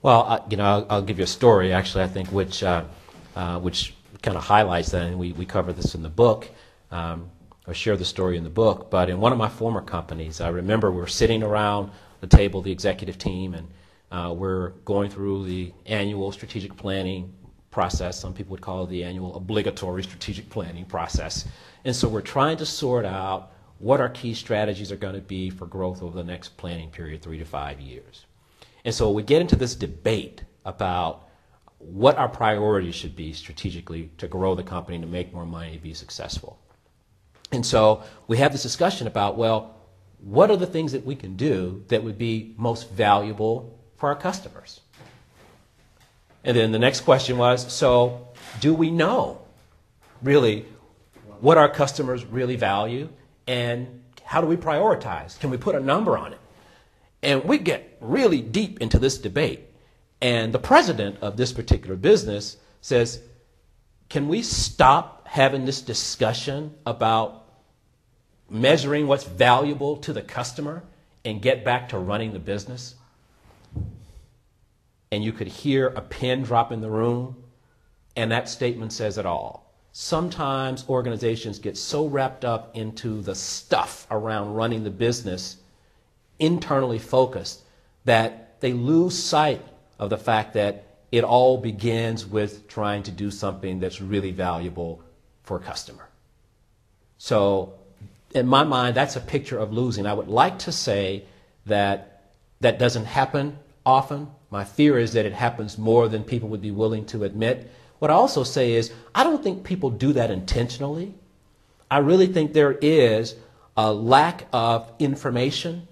Well, I'll give you a story, actually, I think, which kind of highlights that, and we cover this in the book, or share the story in the book. But in one of my former companies, I remember we were sitting around the table, the executive team, and we're going through the annual strategic planning process. Some people would call it the annual obligatory strategic planning process. And so we're trying to sort out what our key strategies are going to be for growth over the next planning period, 3 to 5 years. And so we get into this debate about what our priorities should be strategically to grow the company, to make more money, to be successful. And so we have this discussion about, well, what are the things that we can do that would be most valuable for our customers? And then the next question was, so do we know really what our customers really value, and how do we prioritize? Can we put a number on it? And we get really deep into this debate. And the president of this particular business says, can we stop having this discussion about measuring what's valuable to the customer and get back to running the business? And you could hear a pin drop in the room, and that statement says it all. Sometimes organizations get so wrapped up into the stuff around running the business, internally focused, that they lose sight of the fact that it all begins with trying to do something that's really valuable for a customer. So in my mind, that's a picture of losing. I would like to say that that doesn't happen often. My fear is that it happens more than people would be willing to admit. What I also say is, I don't think people do that intentionally. I really think there is a lack of information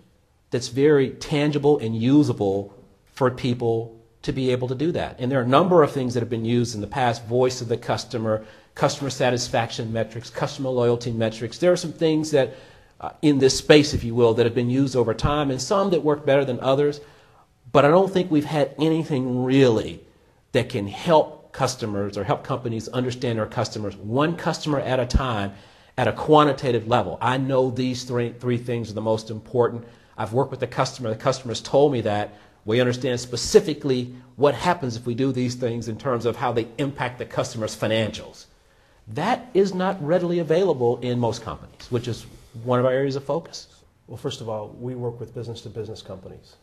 that's very tangible and usable for people to be able to do that. And there are a number of things that have been used in the past: voice of the customer, customer satisfaction metrics, customer loyalty metrics. There are some things that in this space, if you will, that have been used over time, and some that work better than others. But I don't think we've had anything really that can help customers or help companies understand their customers one customer at a time at a quantitative level. I know these three things are the most important. I've worked with the customer's told me that. We understand specifically what happens if we do these things in terms of how they impact the customer's financials. That is not readily available in most companies, which is one of our areas of focus. Well, first of all, we work with business-to-business companies.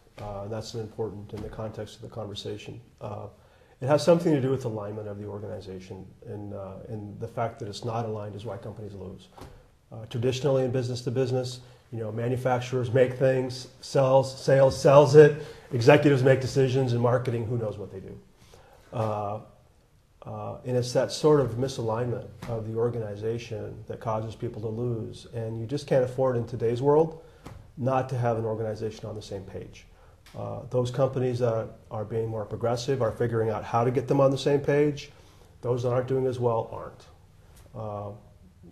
That's important in the context of the conversation. It has something to do with alignment of the organization, and the fact that it's not aligned is why companies lose. Traditionally in business-to-business, manufacturers make things, sales sells it, executives make decisions, and marketing, who knows what they do. And it's that sort of misalignment of the organization that causes people to lose. And you just can't afford in today's world not to have an organization on the same page. Those companies that are being more progressive are figuring out how to get them on the same page. Those that aren't doing as well aren't.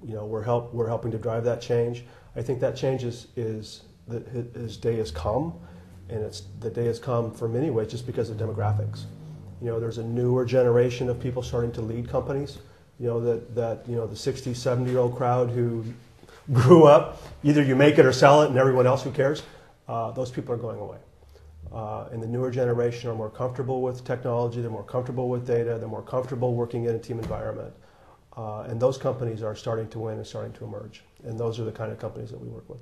We're helping to drive that change. I think that change is his day has come, and the day has come for many ways just because of demographics. There's a newer generation of people starting to lead companies. The 60, 70-year-old crowd who grew up, either you make it or sell it, and everyone else who cares. Those people are going away. And the newer generation are more comfortable with technology. They're more comfortable with data. They're more comfortable working in a team environment. And those companies are starting to win and starting to emerge. And those are the kind of companies that we work with.